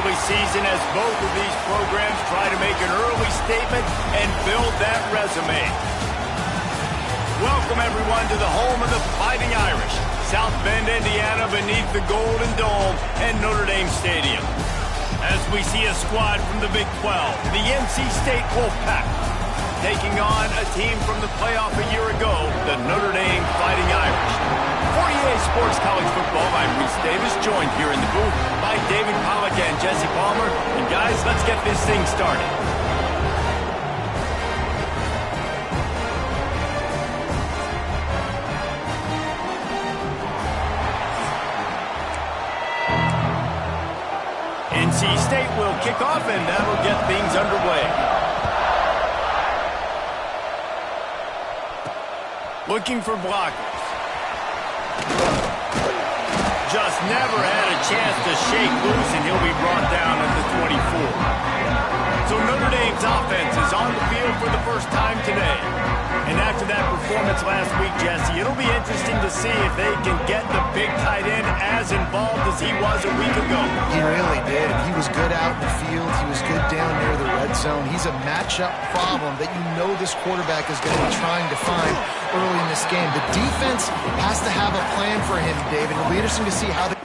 early season as both of these programs try to make an early statement and build that resume. Welcome, everyone, to the home of the Fighting Irish, South Bend, Indiana, beneath the Golden Dome and Notre Dame Stadium. As we see a squad from the Big 12, the NC State Wolfpack, taking on a team from the playoff a year ago, the Notre Dame Fighting Irish. For EA Sports College Football, I'm Reese Davis, joined here in the booth by David Pollack and Jesse Palmer. And guys, let's get this thing started. NC State will kick off, and that'll get things underway. Looking for blockers. Just never had a chance to shake loose, and he'll be brought down at the 24. So Notre Dame's offense is on the field for the first time today. And after that performance last week, Jesse, it'll be interesting to see if they can get the big tight end as involved as he was a week ago. He really did. He was good out in the field. He was good down near the red zone. He's a matchup problem that you know this quarterback is going to be trying to find early in this game. The defense has to have a plan for him, David. It'll be interesting to see how they...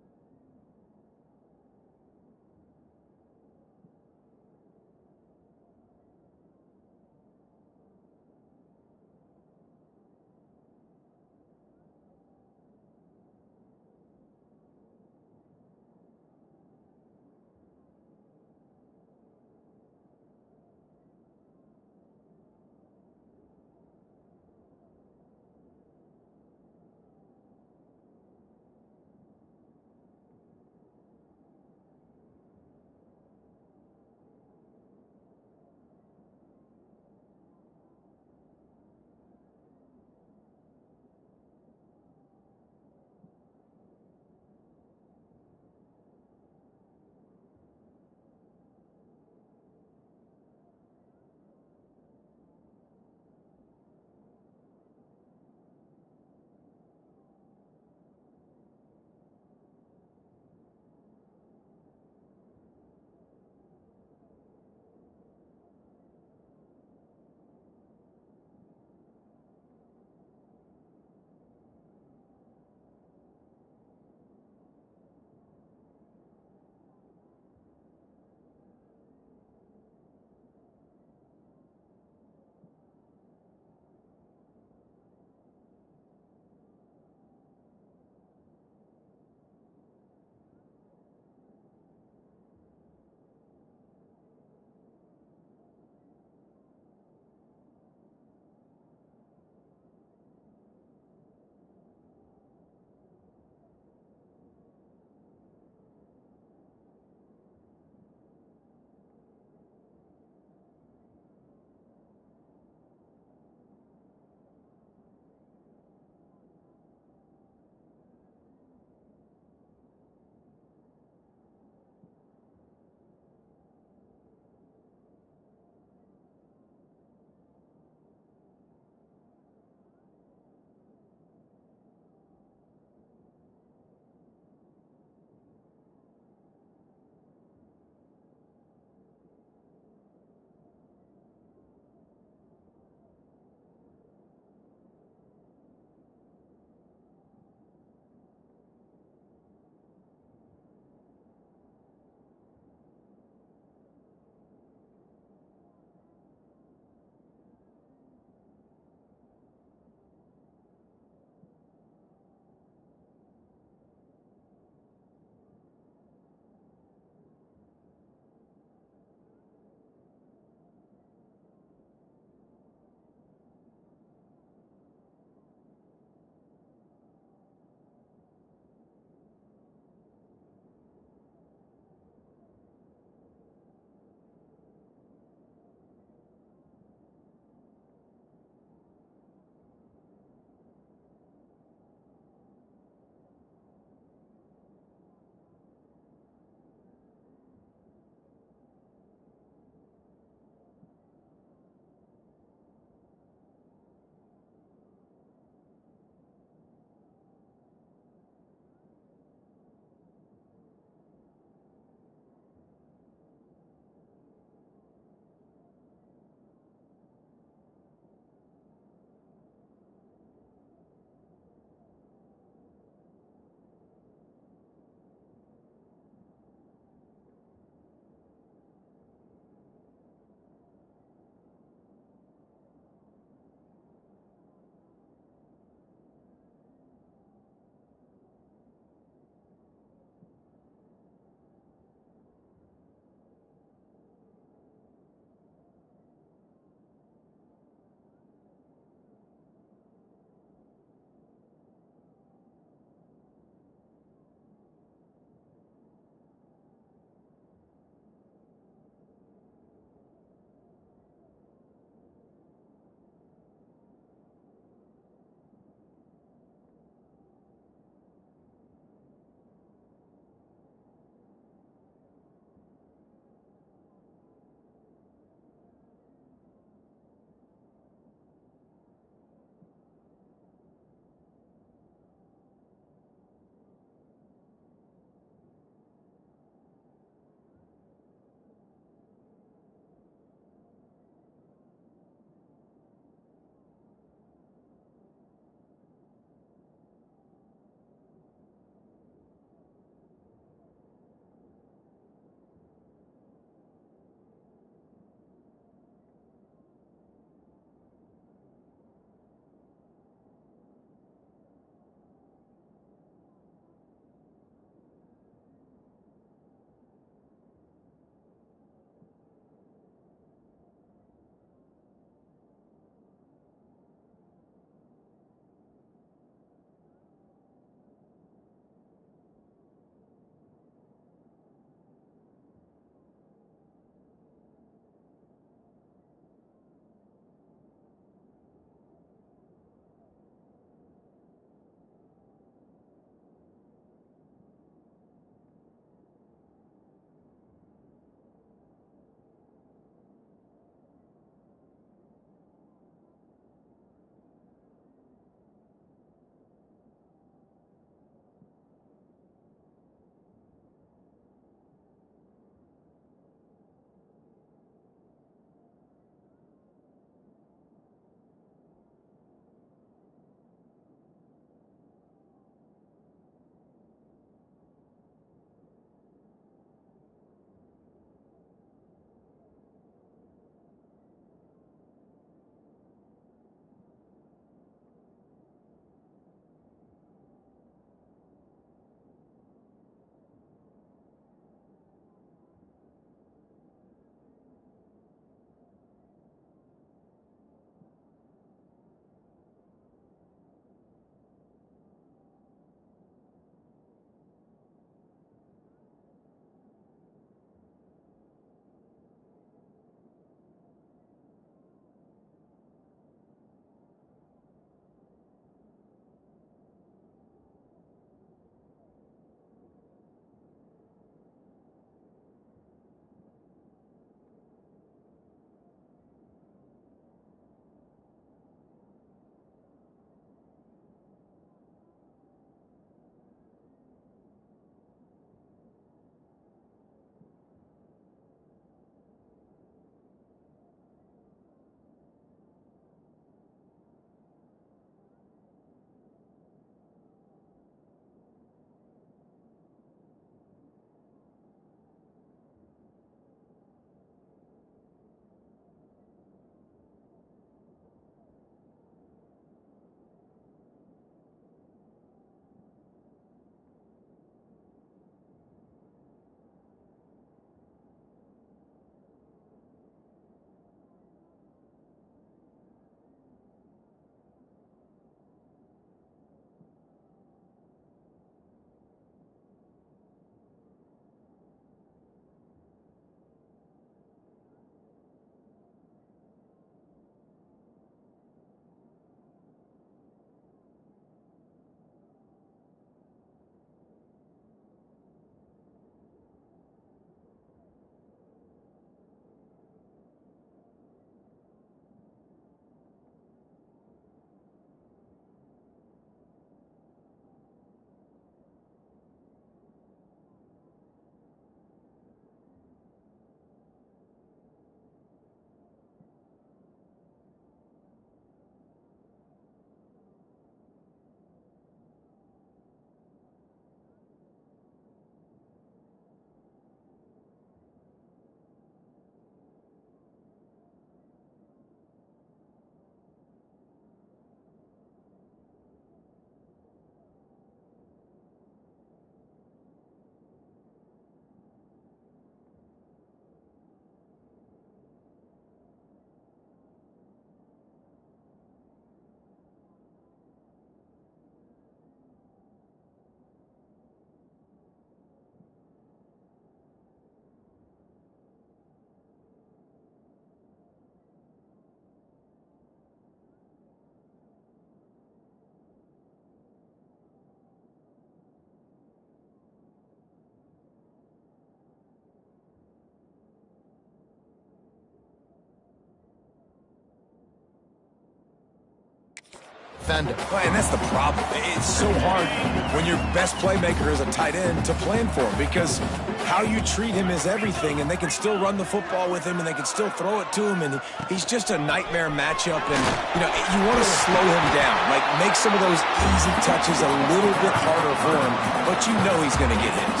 defend him. Well, and that's the problem. It's so hard when your best playmaker is a tight end to plan for him, because how you treat him is everything, and they can still run the football with him, and they can still throw it to him, and he's just a nightmare matchup. And, you know, you want to slow him down, like make some of those easy touches a little bit harder for him, but you know he's going to get hits.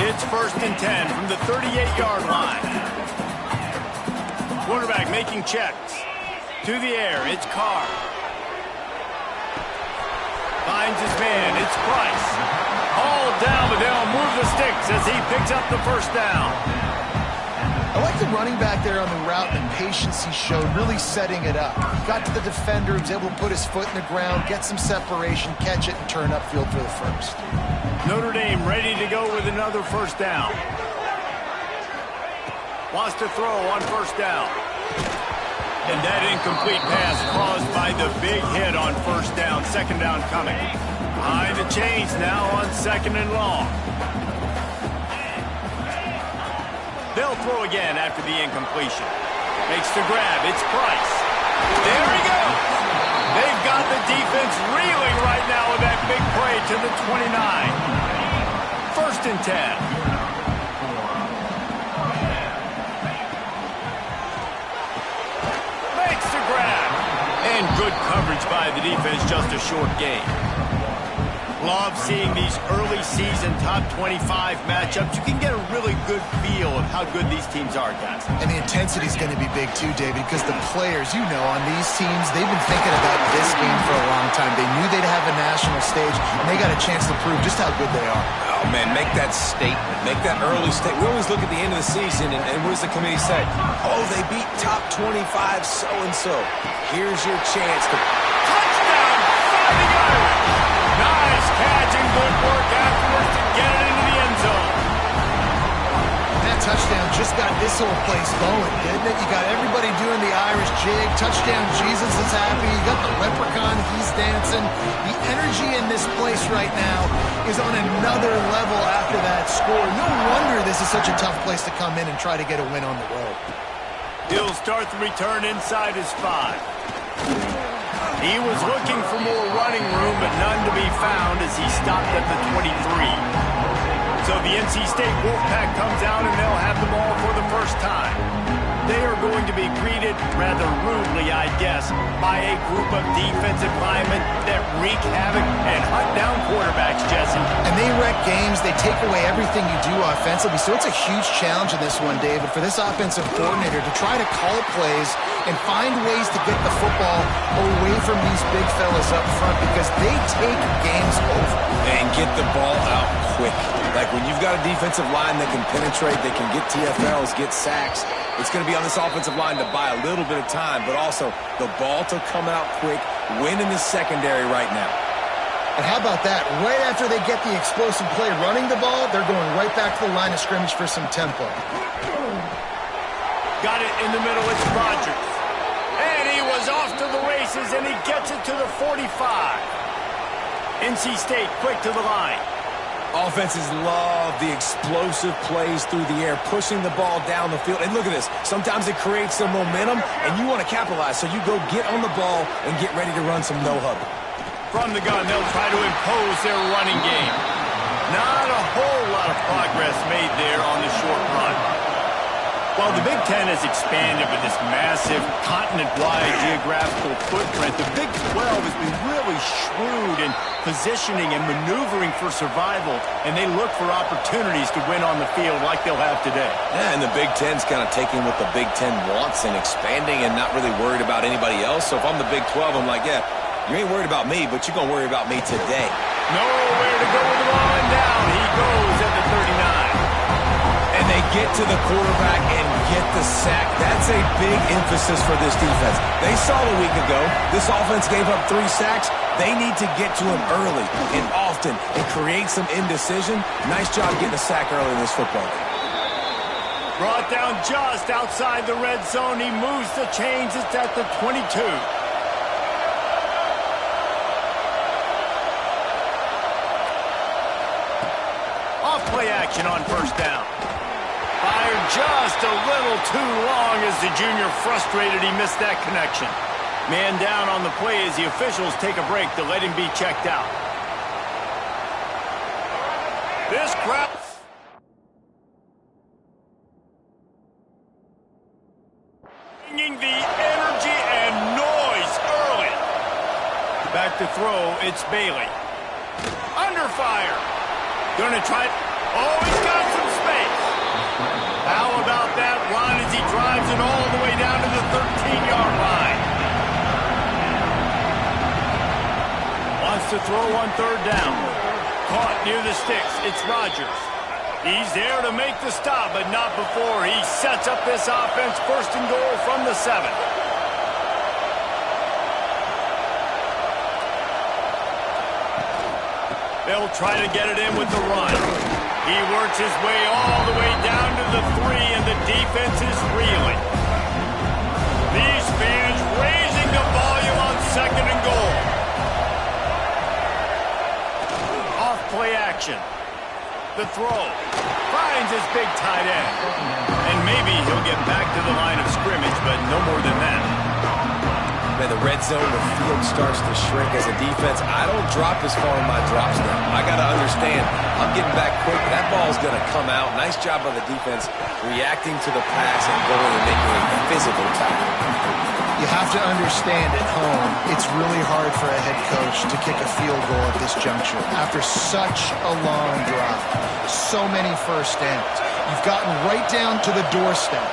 It's 1st and 10 from the 38-yard line. Quarterback making checks. To the air, it's Carr. Finds his man, it's Price. All down, but they'll move the sticks as he picks up the first down. I like the running back there on the route and the patience he showed, really setting it up. He got to the defender, he was able to put his foot in the ground, get some separation, catch it, and turn upfield for the first. Notre Dame ready to go with another first down. Wants to throw on first down. And that incomplete pass caused by the big hit on first down. Second down coming. Behind the chains now on 2nd and long. They'll throw again after the incompletion. Makes the grab. It's Price. There he goes. They've got the defense reeling right now with that big play to the 29. 1st and 10. And good coverage by the defense, just a short gain. Love seeing these early season top 25 matchups. You can get a really good feel of how good these teams are, guys. And the intensity is going to be big too, David, because the players, you know, on these teams, they've been thinking about this game for a long time. They knew they'd have a national stage, and they got a chance to prove just how good they are. Oh, man, make that statement. Make that early statement. We always look at the end of the season, and what does the committee say? Oh, they beat top 25 so-and-so. Here's your chance to... Touchdown! Fighting Irish! Nice catch and good work afterwards to get it into the end zone. That touchdown just got this whole place going, didn't it? You got everybody doing the Irish jig. Touchdown, Jesus is happy. You got the leprechaun, he's dancing. The energy in this place right now is on another level after that score. No wonder this is such a tough place to come in and try to get a win on the road. He'll start the return inside his 5. He was looking for more running room, but none to be found as he stopped at the 23. So the NC State Wolfpack comes out and they'll have the ball for the first time. They are going to be greeted rather rudely, I guess, by a group of defensive linemen that wreak havoc and hunt down quarterbacks, Jesse. And they wreck games. They take away everything you do offensively. So it's a huge challenge in this one, David, for this offensive coordinator to try to call plays and find ways to get the football away from these big fellas up front, because they take games over. And get the ball out quick. Like when you've got a defensive line that can penetrate, they can get TFLs, get sacks, it's going to be on this offensive line to buy a little bit of time, but also the ball to come out quick, win in the secondary right now. And how about that? Right after they get the explosive play running the ball, they're going right back to the line of scrimmage for some tempo. Got it in the middle, it's Rogers. And he was off to the races, and he gets it to the 45. NC State quick to the line. Offenses love the explosive plays through the air, pushing the ball down the field. And look at this. Sometimes it creates some momentum, and you want to capitalize. So you go get on the ball and get ready to run some no-huddle. From the gun, they'll try to impose their running game. Not a whole lot of progress made there on the short run. While the Big Ten has expanded with this massive continent-wide geographical footprint, the Big 12 has been really shrewd in positioning and maneuvering for survival, and they look for opportunities to win on the field like they'll have today. Yeah, and the Big Ten's kind of taking what the Big Ten wants and expanding and not really worried about anybody else. So if I'm the Big 12, I'm like, yeah, you ain't worried about me, but you're going to worry about me today. Nowhere to go with the ball, and down he goes at the 39. And they get to the quarterback and get the sack. That's a big emphasis for this defense. They saw a week ago, this offense gave up 3 sacks. They need to get to him early and often and create some indecision. Nice job getting a sack early in this football game. Brought down just outside the red zone. He moves the chains. It's at the 22. Off play action on first down. Fired just a little too long as the junior frustrated he missed that connection. Man down on the play as the officials take a break to let him be checked out. This crowd... bringing the energy and noise early. Back to throw, it's Bailey. Under fire. Gonna try... oh, he's got some space. How about that run as he drives it all the way down to the 13-yard line? Wants to throw on third down. Caught near the sticks. It's Rodgers. He's there to make the stop, but not before he sets up this offense. First and goal from the 7. They'll try to get it in with the run. He works his way all the way down to the 3, and the defense is reeling. These fans raising the volume on second and goal. Off play action. The throw. Finds his big tight end. And maybe he'll get back to the line of scrimmage, but no more than that. Man, the red zone, the field starts to shrink as a defense. I don't drop as far in my drops now. I got to understand, I'm getting back quick. That ball's going to come out. Nice job by the defense reacting to the pass and going and making a physical tackle. You have to understand at home, it's really hard for a head coach to kick a field goal at this juncture. After such a long drive, so many first downs. You've gotten right down to the doorstep.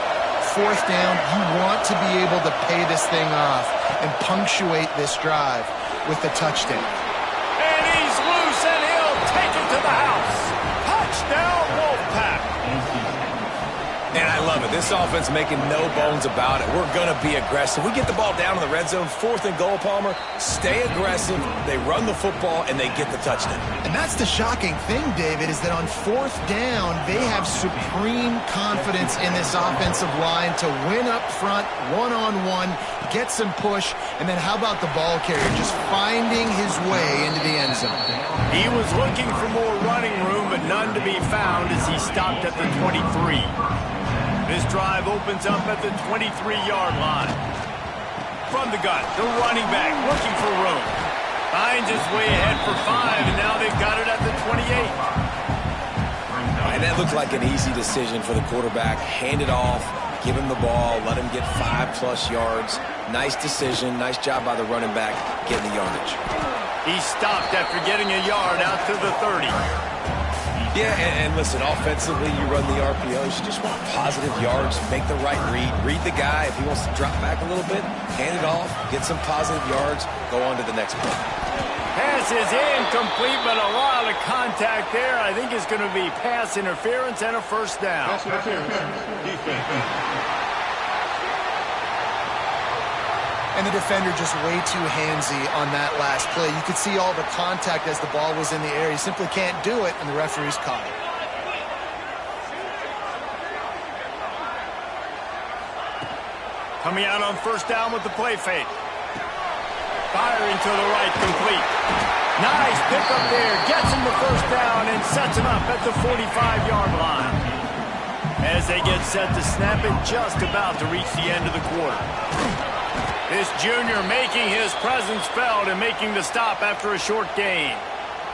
Fourth down, you want to be able to pay this thing off and punctuate this drive with the touchdown. And he's loose, and he'll take it to the house. Touchdown, Wolfpack. And I love it. This offense making no bones about it. We're going to be aggressive. We get the ball down in the red zone, 4th and goal, Palmer. Stay aggressive. They run the football, and they get the touchdown. And that's the shocking thing, David, is that on 4th down, they have supreme confidence in this offensive line to win up front, one-on-one, get some push, and then how about the ball carrier just finding his way into the end zone? He was looking for more running room, but none to be found as he stopped at the 23. This drive opens up at the 23-yard line. From the gun, the running back looking for room. Finds his way ahead for 5, and now they've got it at the 28. And that looked like an easy decision for the quarterback. Hand it off, give him the ball, let him get 5+ yards. Nice decision, nice job by the running back getting the yardage. He stopped after getting a yard out to the 30. Yeah, and listen, offensively, you run the RPOs. You just want positive yards, make the right read the guy. If he wants to drop back a little bit, hand it off, get some positive yards, go on to the next play. Pass is incomplete, but a lot of contact there. I think it's going to be pass interference and a first down. Pass interference, defense. And the defender just way too handsy on that last play. You could see all the contact as the ball was in the air. He simply can't do it, and the referee's caught it. Coming out on first down with the play fake. Firing to the right, complete. Nice pick up there. Gets him the first down and sets him up at the 45-yard line. As they get set to snap it, just about to reach the end of the quarter. This junior making his presence felt and making the stop after a short gain.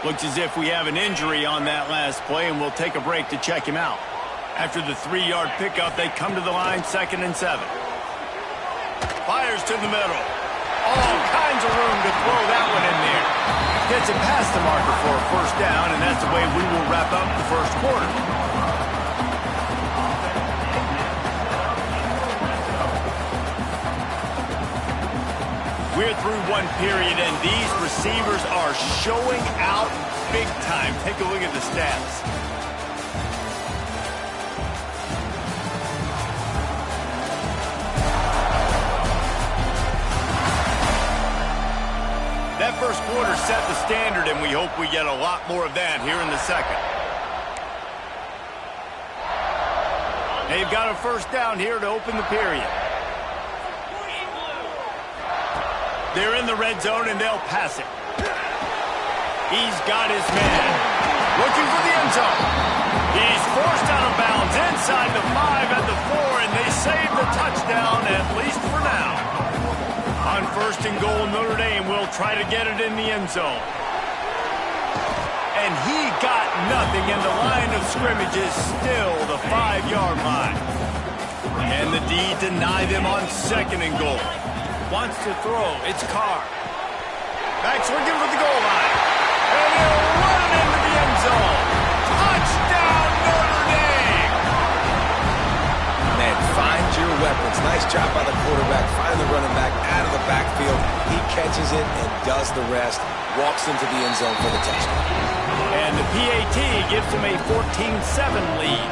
Looks as if we have an injury on that last play, and we'll take a break to check him out. After the 3-yard pickup, they come to the line, 2nd and 7. Fires to the middle. All kinds of room to throw that one in there. Gets it past the marker for a first down, and that's the way we will wrap up the first quarter. We're through one period, and these receivers are showing out big time. Take a look at the stats. That first quarter set the standard, and we hope we get a lot more of that here in the second. They've got a first down here to open the period. They're in the red zone, and they'll pass it. He's got his man. Looking for the end zone. He's forced out of bounds inside the 5 at the 4, and they save the touchdown, at least for now. On 1st and goal, Notre Dame will try to get it in the end zone. And he got nothing, and the line of scrimmage is still the 5-yard line. And the D deny them on 2nd and goal. Wants to throw. It's Carr. Backs looking for the goal line. And he'll run into the end zone. Touchdown, Notre Dame! Man, find your weapons. Nice job by the quarterback. Find the running back out of the backfield. He catches it and does the rest. Walks into the end zone for the touchdown. And the PAT gives them a 14-7 lead.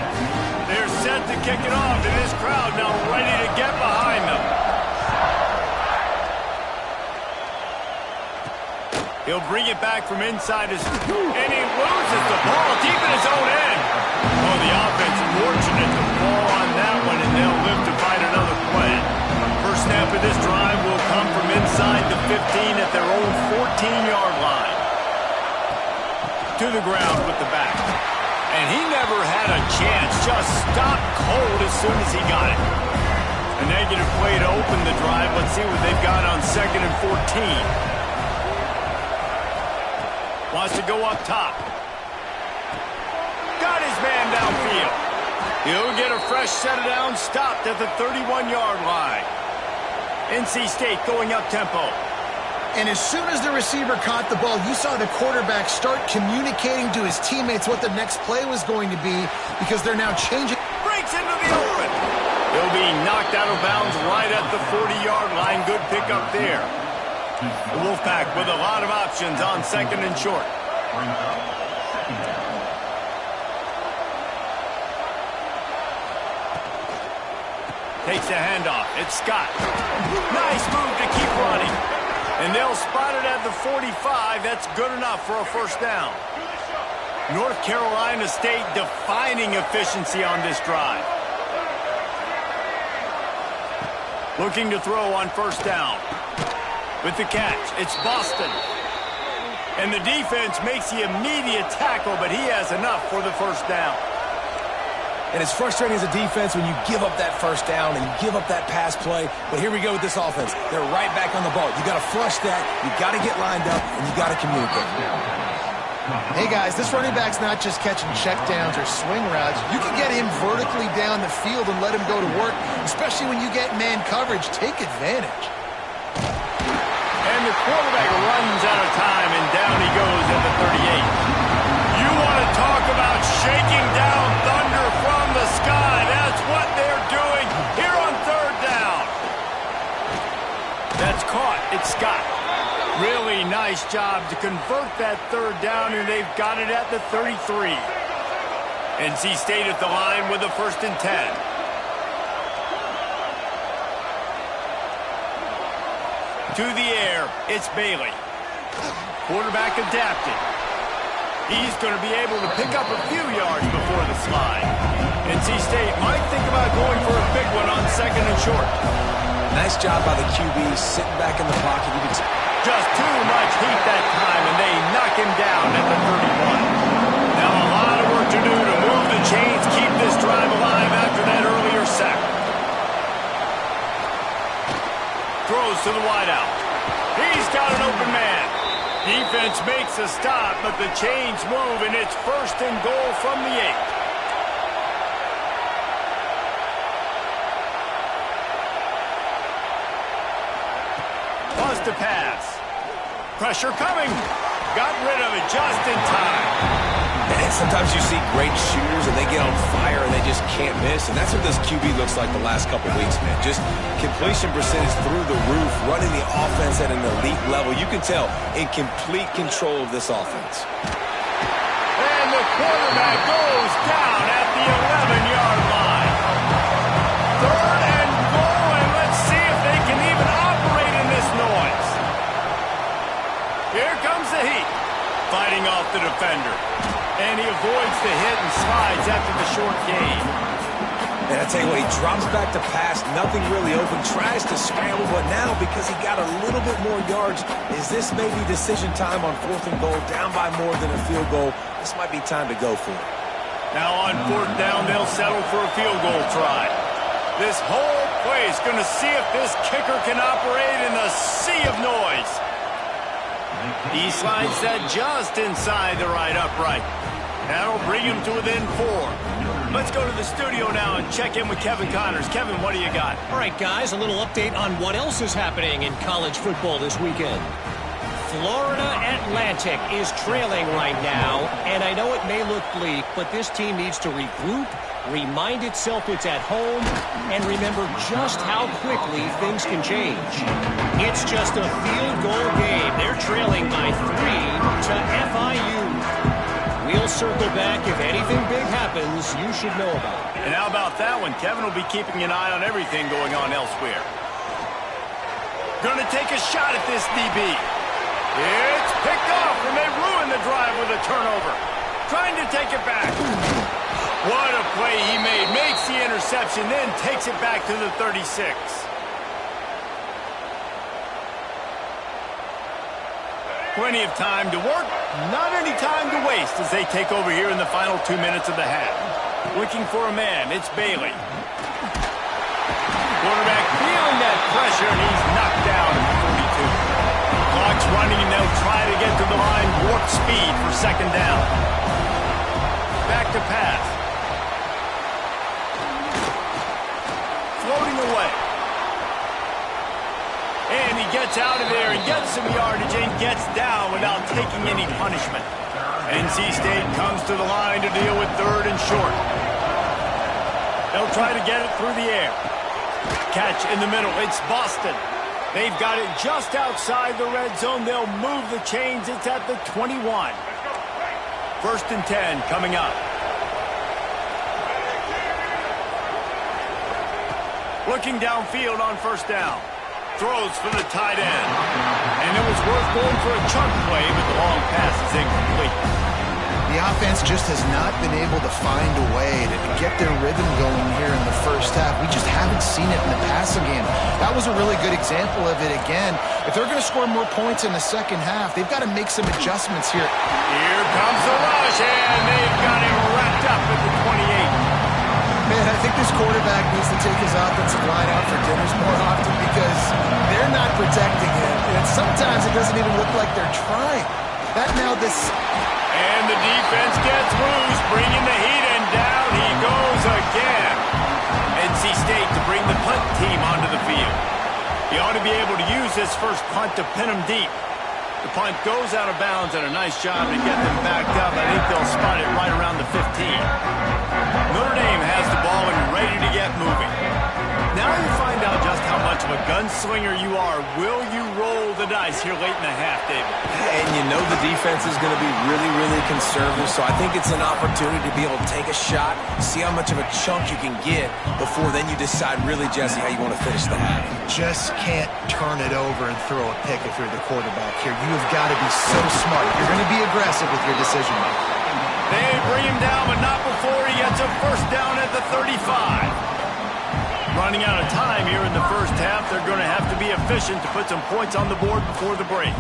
They're set to kick it off, and this crowd now ready to get behind them. He'll bring it back from inside his... And he loses the ball deep in his own end. Oh, the offense fortunate to fall on that one, and they'll live to fight another play. First snap of this drive will come from inside the 15 at their own 14-yard line. To the ground with the back. And he never had a chance. Just stopped cold as soon as he got it. A negative play to open the drive. Let's see what they've got on 2nd and 14. Wants to go up top. Got his man downfield. He'll get a fresh set of downs, stopped at the 31-yard line. NC State going up tempo. And as soon as the receiver caught the ball, you saw the quarterback start communicating to his teammates what the next play was going to be because they're now changing. Breaks into the open. He'll be knocked out of bounds right at the 40-yard line. Good pickup there. The Wolfpack with a lot of options on 2nd and short. Takes the handoff. It's Scott. Nice move to keep running. And they'll spot it at the 45. That's good enough for a first down. North Carolina State defining efficiency on this drive. Looking to throw on first down. With the catch, it's Boston. And the defense makes the immediate tackle, but he has enough for the first down. And it's frustrating as a defense when you give up that first down and you give up that pass play. But here we go with this offense. They're right back on the ball. You got to flush that. You got to get lined up, and you got to communicate. Hey, guys, this running back's not just catching checkdowns or swing routes. You can get him vertically down the field and let him go to work, especially when you get man coverage. Take advantage. And the quarterback runs out of time, and down he goes at the 38. You want to talk about shaking down thunder from the sky. That's what they're doing here on 3rd down. That's caught. It's Scott. Really nice job to convert that 3rd down, and they've got it at the 33. NC State at the line with a 1st and 10. To the air, it's Bailey. Quarterback adapted. He's going to be able to pick up a few yards before the slide. NC State might think about going for a big one on 2nd and short. Nice job by the QB sitting back in the pocket. You can... Just too much heat that time, and they knock him down at the 31. Now a lot of work to do to move the chains, keep this drive alive after that earlier sack. Throws to the wideout. He's got an open man. Defense makes a stop, but the chains move, and it's 1st and goal from the 8. Buzz to pass. Pressure coming. Got rid of it just in time. And sometimes you see great shooters, and they get on fire, and they just can't miss. And that's what this QB looks like the last couple weeks, man. Just completion percentage through the roof, running the offense at an elite level. You can tell in complete control of this offense. And the quarterback goes down at the 11-yard line. 3rd and goal, and let's see if they can even operate in this noise. Here comes the heat. Fighting off the defender. And he avoids the hit and slides after the short gain. And I tell you what, he drops back to pass, nothing really open, tries to scramble, but now because he got a little bit more yards, is this maybe decision time on 4th and goal, down by more than a field goal? This might be time to go for it. Now on 4th down, they'll settle for a field goal try. This whole halfway. He's going to see if this kicker can operate in the sea of noise. He slides that just inside the right upright. That'll bring him to within 4. Let's go to the studio now and check in with Kevin Connors. Kevin, what do you got? All right, guys, a little update on what else is happening in college football this weekend. Florida Atlantic is trailing right now, and I know it may look bleak, but this team needs to regroup, remind itself it's at home, and remember just how quickly things can change. It's just a field goal game. They're trailing by 3 to FIU. We'll circle back. If anything big happens, you should know about it. And how about that one? Kevin will be keeping an eye on everything going on elsewhere. Going to take a shot at this DB. It's picked off, and they ruin the drive with a turnover. Trying to take it back. What a play he made. Makes the interception, then takes it back to the 36. Plenty of time to work, not any time to waste as they take over here in the final 2 minutes of the half. Looking for a man, it's Bailey. Quarterback feeling that pressure, and he's knocked down at the 42. Clock's running, and they'll try to get to the line warp speed for second down. Back to pass. Floating away. And he gets out of there and gets some yardage and gets down without taking any punishment. NC State comes to the line to deal with 3rd and short. They'll try to get it through the air. Catch in the middle. It's Boston. They've got it just outside the red zone. They'll move the chains. It's at the 21. 1st and 10 coming up. Looking downfield on 1st down. Throws for the tight end. And it was worth going for a chunk play, but the long pass is incomplete. The offense just has not been able to find a way to get their rhythm going here in the first half. We just haven't seen it in the passing game. That was a really good example of it again. If they're going to score more points in the second half, they've got to make some adjustments here. Here comes the rush, and they've got him wrapped up at the 28. Man, I think this quarterback needs to take his offensive line out for dinners more often because they're not protecting him. And sometimes it doesn't even look like they're trying. And the defense gets loose, bringing the heat, and down he goes again. NC State to bring the punt team onto the field. He ought to be able to use this first punt to pin him deep. The punt goes out of bounds, and a nice job to get them backed up. I think they'll spot it right around the 15. Notre Dame has the ball and ready to get moving. Now you find out just how much of a gunslinger you are. Will you roll the dice here late in the half, David? And you know the defense is going to be really, really conservative, so I think it's an opportunity to be able to take a shot, see how much of a chunk you can get before then you decide really, Jesse, how you want to finish the half. Just can't turn it over and throw a pick if you're the quarterback here. You have got to be so smart. You're going to be aggressive with your decision making. They bring him down, but not before he gets a first down at the 35. Running out of time here in the first half. They're going to have to be efficient to put some points on the board before the break.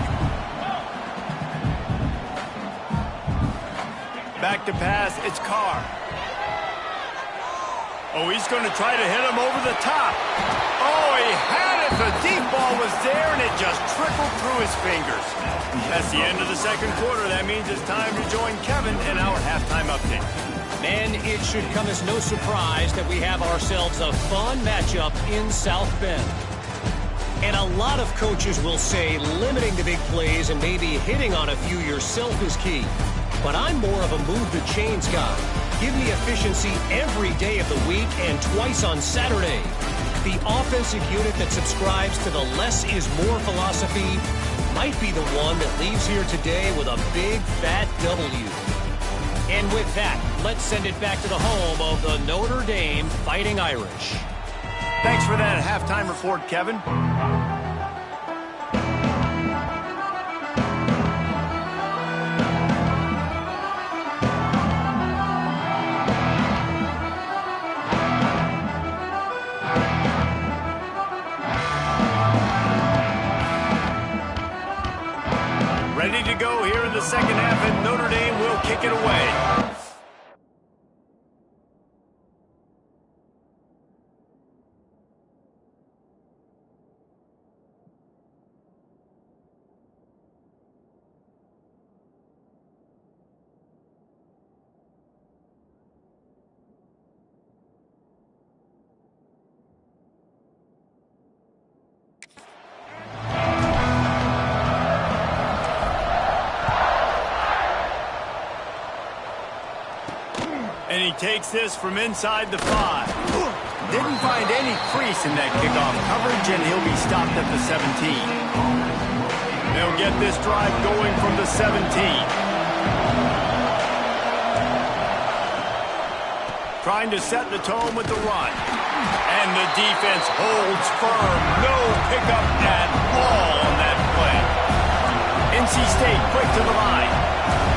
Back to pass, it's Carr. Oh, he's going to try to hit him over the top. Oh, he had it. The deep ball was there, and it just trickled through his fingers. That's the end of the second quarter. That means it's time to join Kevin in our halftime update. And it should come as no surprise that we have ourselves a fun matchup in South Bend. And a lot of coaches will say limiting the big plays and maybe hitting on a few yourself is key. But I'm more of a move the chains guy. Give me efficiency every day of the week and twice on Saturday. The offensive unit that subscribes to the less is more philosophy might be the one that leaves here today with a big fat W. And with that, let's send it back to the home of the Notre Dame Fighting Irish. Thanks for that halftime report, Kevin. Ready to go here in the second half, and Notre Dame will kick it away. And he takes this from inside the 5. Didn't find any crease in that kickoff coverage, and he'll be stopped at the 17. They'll get this drive going from the 17. Trying to set the tone with the run. And the defense holds firm. No pickup at all on that play. NC State quick to the line.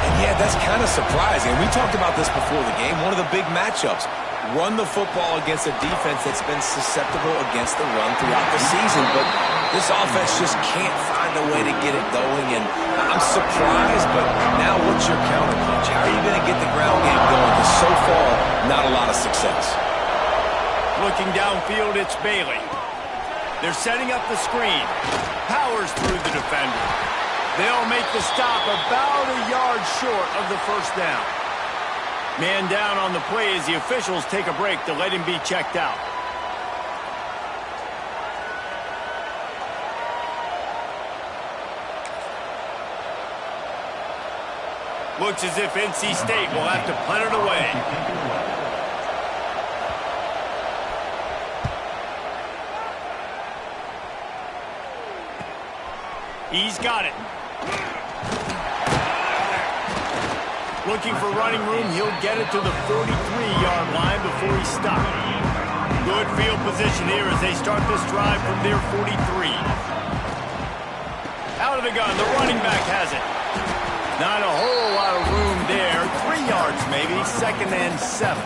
And yeah, that's kind of surprising. We talked about this before the game. One of the big matchups. Run the football against a defense that's been susceptible against the run throughout the season. But this offense just can't find a way to get it going. And I'm surprised, but now what's your counterpunch? How are you going to get the ground game going? Because so far, not a lot of success. Looking downfield, it's Bailey. They're setting up the screen. Powers through the defender. They'll make the stop about a yard short of the first down. Man down on the play as the officials take a break to let him be checked out. Looks as if NC State will have to punt it away. He's got it. Looking for running room, he'll get it to the 43-yard line before he's stopped. Good field position here as they start this drive from their 43. Out of the gun, the running back has it. Not a whole lot of room there. 3 yards maybe, 2nd and 7.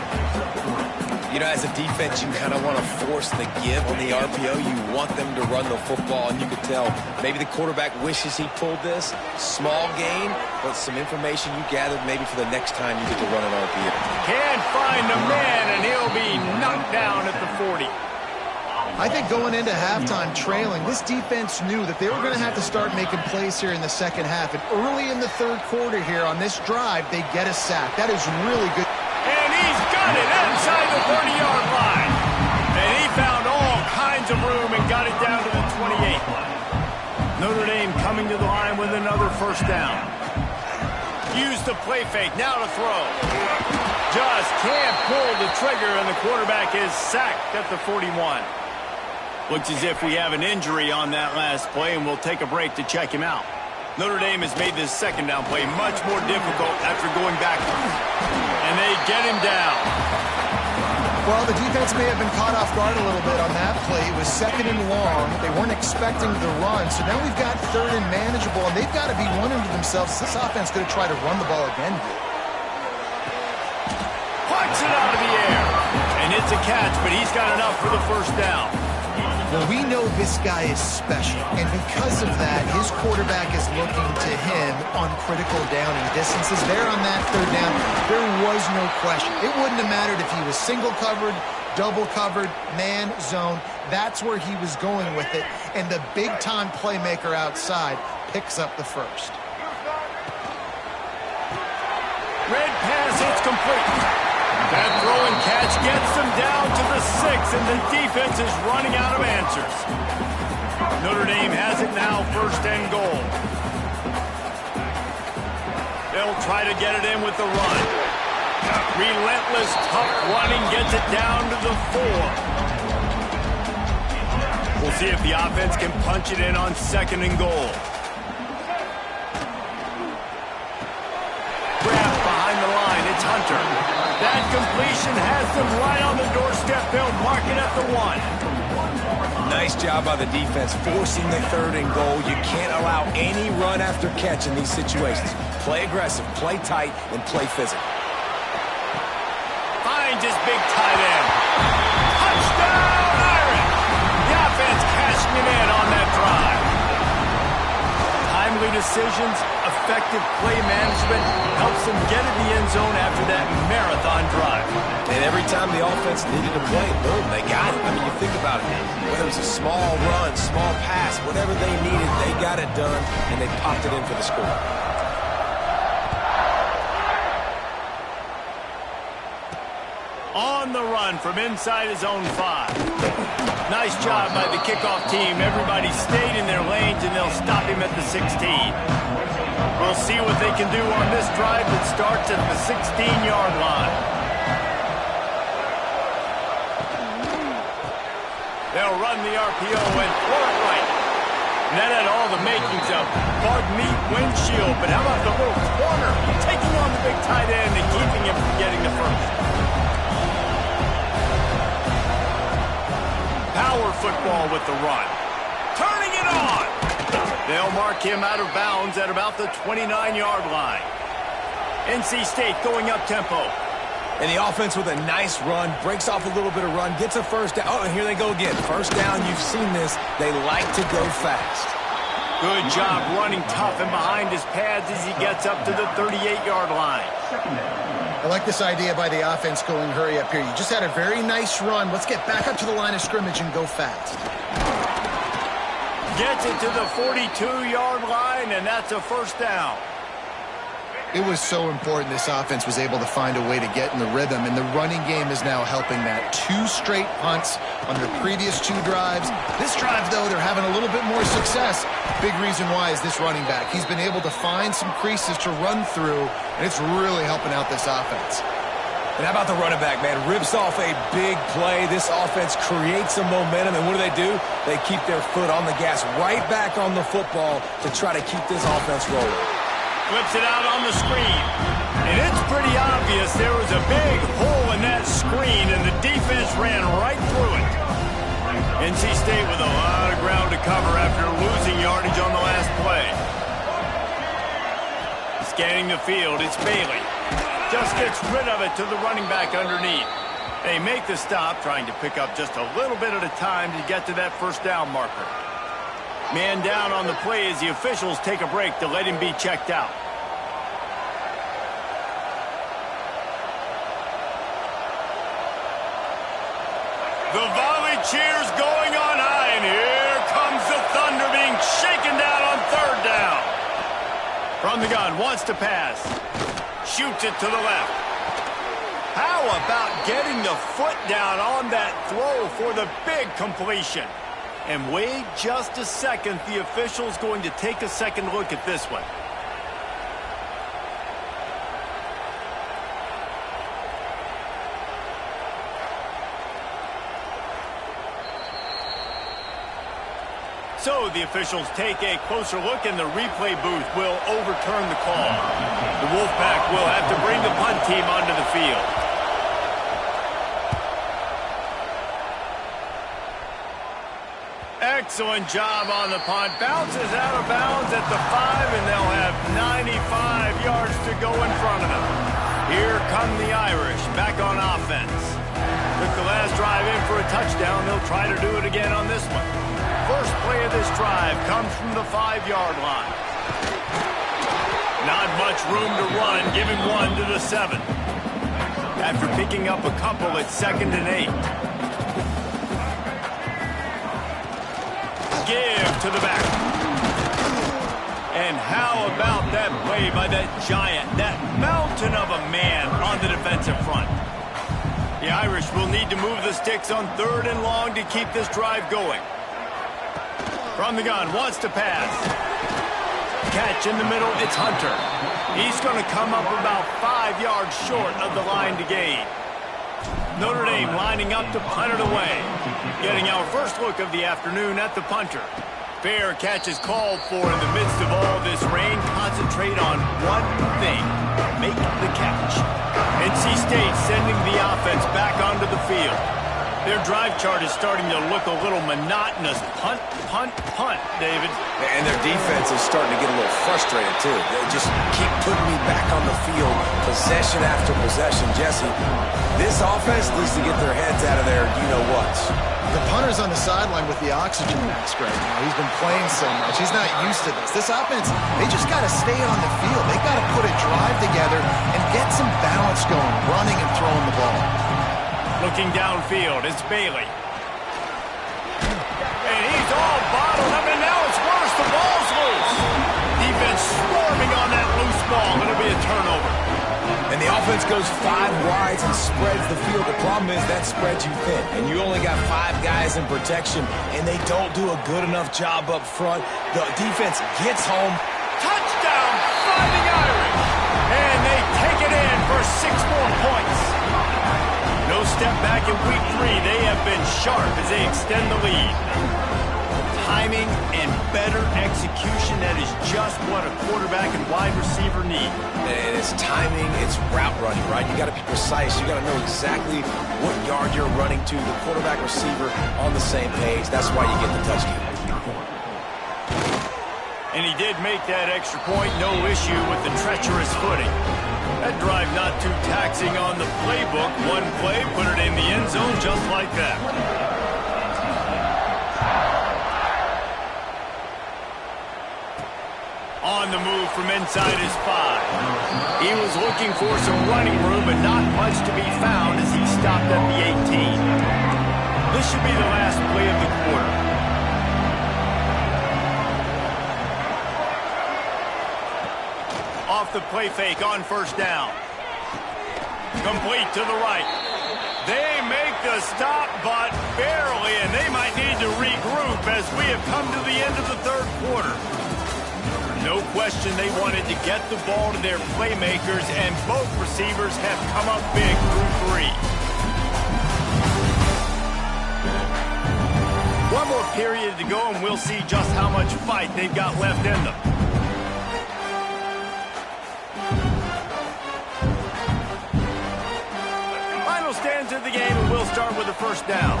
You know, as a defense, you kind of want to force the give on the RPO. You want them to run the football, and you could tell maybe the quarterback wishes he pulled this. Small gain, but some information you gathered maybe for the next time you get to run an RPO. Can't find a man, and he'll be knocked down at the 40. I think going into halftime trailing, this defense knew that they were going to have to start making plays here in the second half. And early in the third quarter here on this drive, they get a sack. That is really good. And he's got it inside the 30-yard line. And he found all kinds of room and got it down to the 28. Notre Dame coming to the line with another first down. Use the play fake, now to throw. Just can't pull the trigger, and the quarterback is sacked at the 41. Looks as if we have an injury on that last play, and we'll take a break to check him out. Notre Dame has made this second down play much more difficult after going backwards. And they get him down. Well, the defense may have been caught off guard a little bit on that play. It was 2nd and long. They weren't expecting the run. So now we've got 3rd and manageable, and they've got to be wondering to themselves, is this offense going to try to run the ball again here? Puts it out of the air. And it's a catch, but he's got enough for the first down. Well, we know this guy is special, and because of that, his quarterback is looking to him on critical downing distances. There on that 3rd down, there was no question. It wouldn't have mattered if he was single covered, double covered, man, zone. That's where he was going with it, and the big-time playmaker outside picks up the first. Red pass, it's complete. That throw and catch gets them down to the 6, and the defense is running out of answers. Notre Dame has it now, 1st and goal. They'll try to get it in with the run. Relentless, tough running gets it down to the 4. We'll see if the offense can punch it in on 2nd and goal. Grab behind the line, it's Hunter. That completion has them right on the doorstep. They'll mark it at the 1. Nice job by the defense forcing the 3rd and goal. You can't allow any run after catch in these situations. Play aggressive, play tight, and play physical. Finds his big tight end. Touchdown, Irish! The offense cashing it in on that drive. Timely decisions, effective play management helps them get in the end zone after that marathon drive. And every time the offense needed to play, boom, they got it. I mean, you think about it. Whether it was a small run, small pass, whatever they needed, they got it done, and they popped it in for the score. On the run from inside his own 5. Nice job by the kickoff team. Everybody stayed in their lanes, and they'll stop him at the 16. We'll see what they can do on this drive that starts at the 16-yard line. They'll run the RPO and throw it right. And that had all the makings of bug meat windshield. But how about the little corner taking on the big tight end and keeping him from getting the first? Power football with the run. Turning it on. They'll mark him out of bounds at about the 29-yard line. NC State going up-tempo. And the offense with a nice run, breaks off a little bit of run, gets a first down. Oh, and here they go again. First down, you've seen this. They like to go fast. Good job running tough and behind his pads as he gets up to the 38-yard line. I like this idea by the offense going hurry up here. You just had a very nice run. Let's get back up to the line of scrimmage and go fast. Gets it to the 42-yard line, and that's a first down. It was so important this offense was able to find a way to get in the rhythm, and the running game is now helping that. 2 straight punts on their previous 2 drives. This drive, though, they're having a little bit more success. Big reason why is this running back. He's been able to find some creases to run through, and it's really helping out this offense. And how about the running back, man? Rips off a big play. This offense creates some momentum, and what do? They keep their foot on the gas, right back on the football to try to keep this offense rolling. Flips it out on the screen. And it's pretty obvious there was a big hole in that screen, and the defense ran right through it. NC State with a lot of ground to cover after losing yardage on the last play. Scanning the field, it's Bailey. Just gets rid of it to the running back underneath. They make the stop, trying to pick up just a little bit at a time to get to that first down marker. Man down on the play as the officials take a break to let him be checked out. The volley cheers going on high, and here comes the Thunder being shaken down on third down. From the gun, wants to pass. Shoots it to the left. How about getting the foot down on that throw for the big completion? And wait just a second, the official's going to take a second look at this one. So the officials take a closer look, and the replay booth will overturn the call. The Wolfpack will have to bring the punt team onto the field. Excellent job on the punt. Bounces out of bounds at the 5, and they'll have 95 yards to go in front of them. Here come the Irish back on offense. Took the last drive in for a touchdown. They'll try to do it again on this one. First play of this drive comes from the 5-yard line. Not much room to run, giving one to the 7. After picking up a couple, it's 2nd and 8. Give to the back. And how about that play by that giant, that mountain of a man on the defensive front? The Irish will need to move the sticks on 3rd and long to keep this drive going. From the gun, wants to pass. Catch in the middle, it's Hunter. He's going to come up about 5 yards short of the line to gain. Notre Dame lining up to punt it away. Getting our first look of the afternoon at the punter. Fair catch is called for in the midst of all this rain. Concentrate on one thing: make the catch. NC State sending the offense back onto the field. Their drive chart is starting to look a little monotonous. Punt, punt, punt, David. And their defense is starting to get a little frustrated, too. They just keep putting me back on the field, possession after possession. Jesse, this offense needs to get their heads out of their you-know-whats. The punter's on the sideline with the oxygen mask right now. He's been playing so much. He's not used to this. This offense, they just got to stay on the field. They got to put a drive together and get some balance going, running and throwing the ball. Looking downfield, it's Bailey. And he's all bottled up, and now it's worse. The ball's loose. Defense swarming on that loose ball. It'll be a turnover. And the offense goes 5 wides and spreads the field. The problem is that spreads you thin, and you only got 5 guys in protection, and they don't do a good enough job up front. The defense gets home. Touchdown, Fighting Irish. And they take it in for 6 more points. No step back in week 3 three, they have been sharp as they extend the lead. Timing and better execution, that is just what a quarterback and wide receiver need. And it's timing, it's route running, right? You got to be precise. You got to know exactly what yard you're running to. The quarterback receiver on the same page. That's why you get the touchdown. And he did make that extra point, no issue with the treacherous footing. That drive not too taxing on the playbook. One play, put it in the end zone just like that. On the move from inside his 5. He was looking for some running room, but not much to be found as he stopped at the 18. This should be the last play of the quarter. Off the play fake on first down. Complete to the right. They make the stop, but barely, and they might need to regroup as we have come to the end of the third quarter. No question they wanted to get the ball to their playmakers, and both receivers have come up big through 3. One more period to go, and we'll see just how much fight they've got left in them. Final stands of the game, and we'll start with the first down.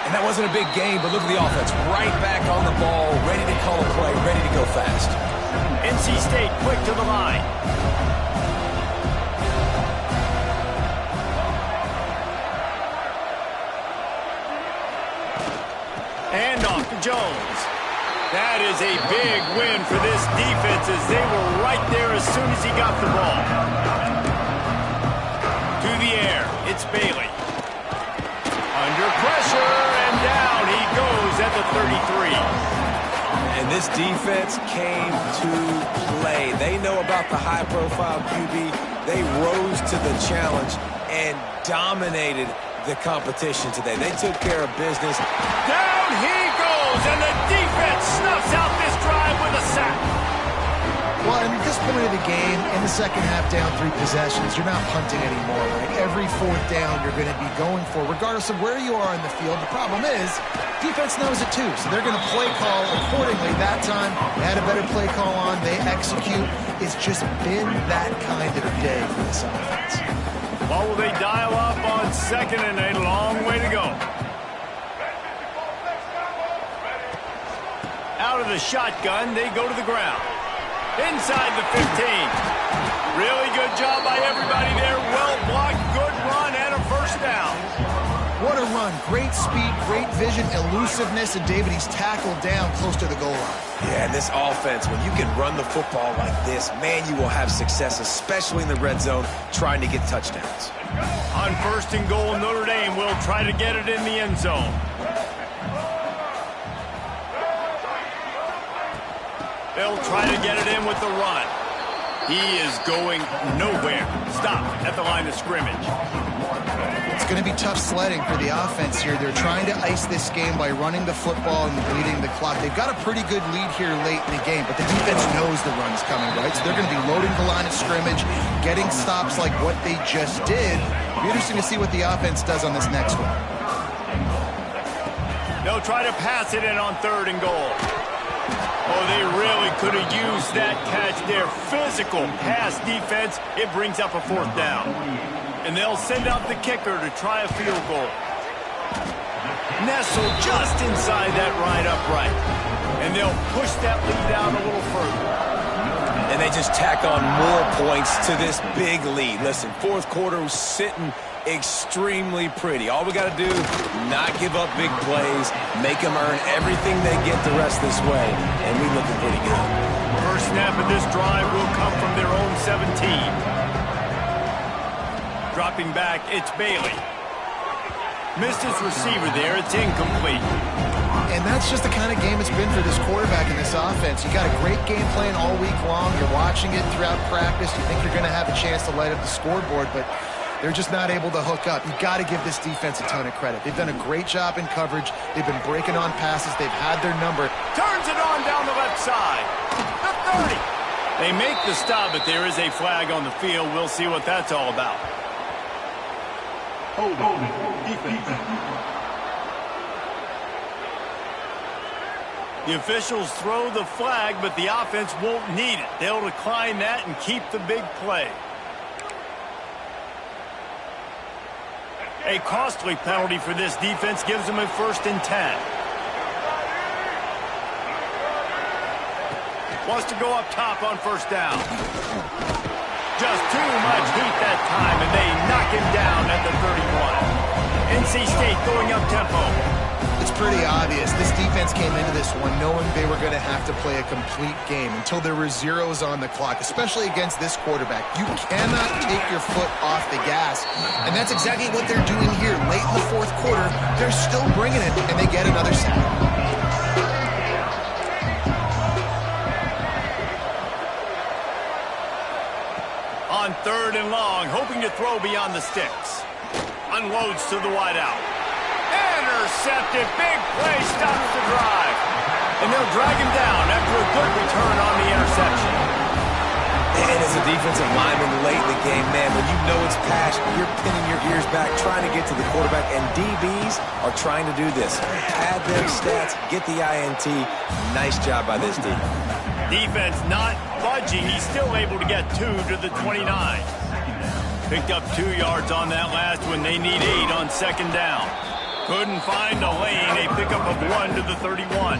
And that wasn't a big game, but look at the offense. Right back on the ball, ready to call a play, ready to go fast. NC State quick to the line. Handoff to Jones. That is a big win for this defense as they were right there as soon as he got the ball. To the air, it's Bailey. Under pressure, and down he goes at the 33. And this defense came to play. They know about the high-profile QB. They rose to the challenge and dominated the competition today. They took care of business. Down he goes, and the defense snuffs out this drive with a sack. Well, and at this point of the game, in the second half, down 3 possessions, you're not punting anymore, right? Every fourth down you're going to be going for, regardless of where you are in the field. The problem is, defense knows it too, so they're going to play call accordingly. That time, they had a better play call on. They execute. It's just been that kind of day for this offense. Well, will they dial up on second and a long way to go? Out of the shotgun, they go to the ground. Inside the 15. Really good job by everybody there. Well blocked, good run, and a first down. What a run. Great speed, great vision, elusiveness, and David, he's tackled down close to the goal line. Yeah, and this offense, when you can run the football like this, man, you will have success, especially in the red zone, trying to get touchdowns. On first and goal, Notre Dame will try to get it in the end zone. They'll try to get it in with the run. He is going nowhere. Stop at the line of scrimmage. It's going to be tough sledding for the offense here. They're trying to ice this game by running the football and bleeding the clock. They've got a pretty good lead here late in the game, but the defense knows the run's coming, right? So they're going to be loading the line of scrimmage, getting stops like what they just did. It'll be interesting to see what the offense does on this next one. They'll try to pass it in on third and goal. Oh, they really could have used that catch there. Physical pass defense. It brings up a fourth down. And they'll send out the kicker to try a field goal. Nestled just inside that right upright. And they'll push that lead out a little further. And they just tack on more points to this big lead. Listen, fourth quarter was sitting extremely pretty. All we got to do, not give up big plays, make them earn everything they get the rest this way, and we looking pretty good. First snap of this drive will come from their own 17. Dropping back, it's Bailey. Missed his receiver there, it's incomplete. And that's just the kind of game it's been for this quarterback in this offense. You got a great game plan all week long. You're watching it throughout practice. You think you're going to have a chance to light up the scoreboard, but they're just not able to hook up. You've got to give this defense a ton of credit. They've done a great job in coverage. They've been breaking on passes. They've had their number. Turns it on down the left side. The 30. They make the stop, but there is a flag on the field. We'll see what that's all about. Holding. Defense. The officials throw the flag, but the offense won't need it. They'll decline that and keep the big play. A costly penalty for this defense gives them a 1st and 10. Wants to go up top on 1st down. Just too much heat that time, and they knock him down at the 31. NC State going up tempo. It's pretty obvious. This defense came into this one knowing they were going to have to play a complete game until there were zeros on the clock, especially against this quarterback. You cannot take your foot off the gas, and that's exactly what they're doing here. Late in the 4th quarter, they're still bringing it, and they get another sack. On 3rd and long, hoping to throw beyond the sticks. Unloads to the wideout. Intercepted. Big play stops the drive. And they'll drag him down after a good return on the interception. And as a defensive lineman late in the game, man, when you know it's pass, you're pinning your ears back, trying to get to the quarterback, and DBs are trying to do this. Add them stats, get the INT. Nice job by this team. Defense not budging. He's still able to get 2 to the 29. Picked up 2 yards on that last one. They need 8 on 2nd down. Couldn't find a lane. A pickup of 1 to the 31.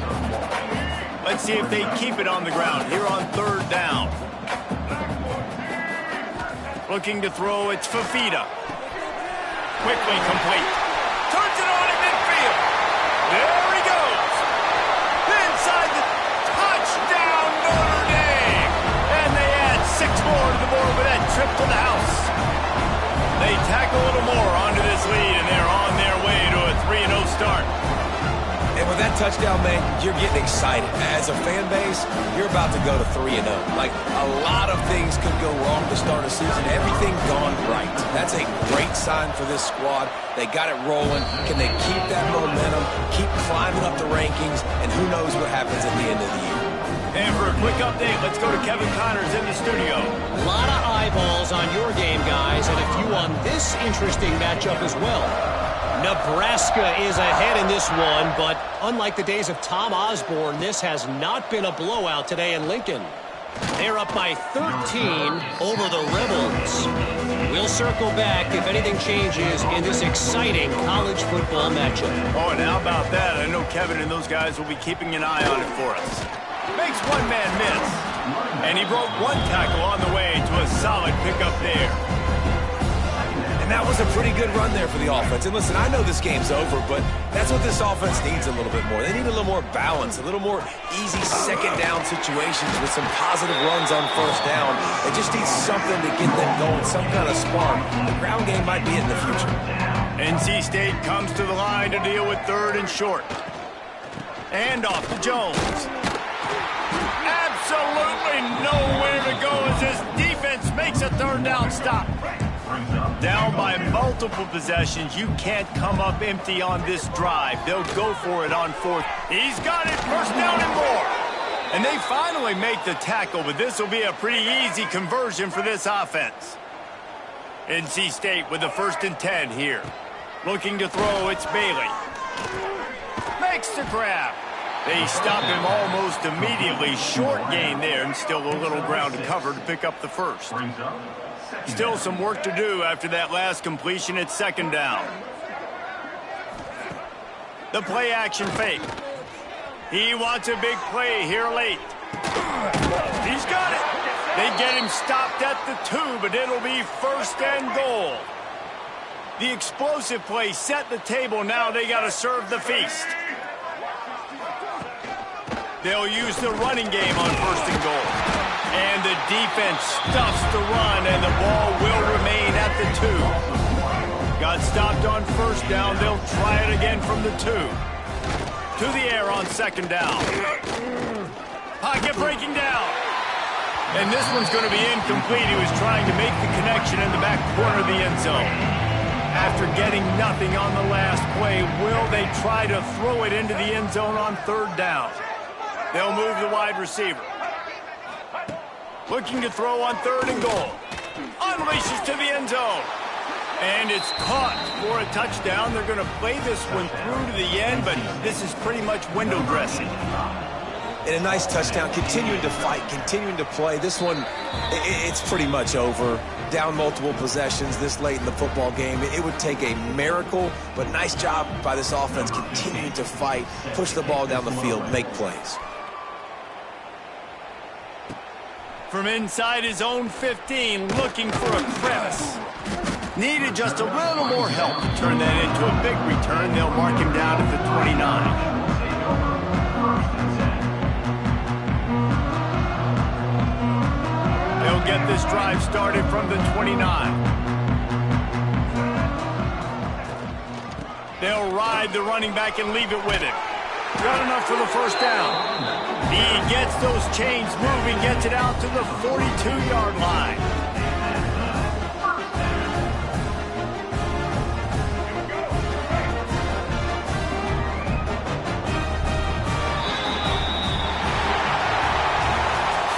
Let's see if they keep it on the ground here on 3rd down. Looking to throw, it's Fafita. Quickly complete. Turns it on in midfield. There he goes. Inside the touchdown, Notre Dame. And they add 6 more to the board with that trip to the house. They tack a little more onto this lead, and they're on their way to a 3-0 start. And with that touchdown, man, you're getting excited. As a fan base, you're about to go to 3-0. Like, a lot of things could go wrong to start a season. Everything gone right. That's a great sign for this squad. They got it rolling. Can they keep that momentum, keep climbing up the rankings, and who knows what happens at the end of the year. And for a quick update, let's go to Kevin Connors in the studio. A lot of eyeballs on your game, guys, and a few on this interesting matchup as well. Nebraska is ahead in this one, but unlike the days of Tom Osborne, this has not been a blowout today in Lincoln. They're up by 13 over the Rebels. We'll circle back if anything changes in this exciting college football matchup. Oh, and how about that? I know Kevin and those guys will be keeping an eye on it for us. Makes one man miss. And he broke 1 tackle on the way to a solid pickup there. And that was a pretty good run there for the offense. And listen, I know this game's over, but that's what this offense needs a little bit more. They need a little more balance, a little more easy 2nd down situations with some positive runs on 1st down. They just need something to get them going, some kind of spark. The ground game might be it in the future. NC State comes to the line to deal with 3rd and short. And off to Jones. Absolutely nowhere to go as this defense makes a 3rd down stop. Down by multiple possessions. You can't come up empty on this drive. They'll go for it on 4th. He's got it. 1st down and more. And they finally make the tackle, but this will be a pretty easy conversion for this offense. NC State with the 1st and 10 here. Looking to throw, it's Bailey. Makes the grab. They stop him almost immediately. Short gain there, and still a little ground to cover to pick up the 1st. Still some work to do after that last completion at 2nd down. The play action fake. He wants a big play here late. He's got it. They get him stopped at the 2, but it'll be 1st and goal. The explosive play set the table. Now they got to serve the feast. They'll use the running game on 1st and goal. And the defense stuffs the run, and the ball will remain at the 2. Got stopped on 1st down. They'll try it again from the 2. To the air on 2nd down. Pocket breaking down. And this one's going to be incomplete. He was trying to make the connection in the back corner of the end zone. After getting nothing on the last play, will they try to throw it into the end zone on 3rd down? They'll move the wide receiver. Looking to throw on 3rd and goal. Unleashes to the end zone. And it's caught for a touchdown. They're going to play this one through to the end, but this is pretty much window dressing. And a nice touchdown, continuing to fight, continuing to play. This one, it's pretty much over. Down multiple possessions this late in the football game. It would take a miracle, but nice job by this offense continuing to fight, push the ball down the field, make plays. From inside his own 15, looking for a press. Needed just a little more help to turn that into a big return. They'll mark him down at the 29. They'll get this drive started from the 29. They'll ride the running back and leave it with him. Got enough for the first down. He gets those chains moving, gets it out to the 42-yard line.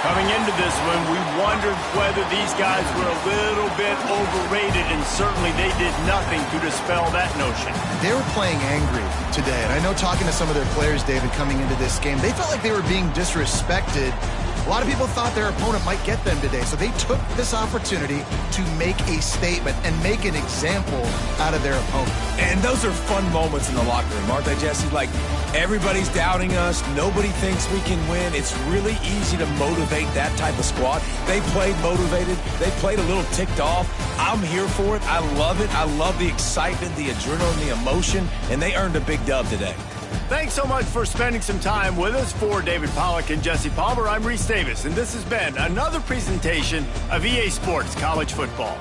Coming into this one, we wondered whether these guys were a little bit overrated, and certainly they did nothing to dispel that notion. They were playing angry today, and I know talking to some of their players, David, coming into this game, they felt like they were being disrespected. A lot of people thought their opponent might get them today, so they took this opportunity to make a statement and make an example out of their opponent. And those are fun moments in the locker room, aren't they, Jesse? Like, everybody's doubting us. Nobody thinks we can win. It's really easy to motivate that type of squad. They played motivated. They played a little ticked off. I'm here for it. I love it. I love the excitement, the adrenaline, the emotion, and they earned a big dub today. Thanks so much for spending some time with us. For David Pollack and Jesse Palmer, I'm Reese Davis, and this has been another presentation of EA Sports College Football.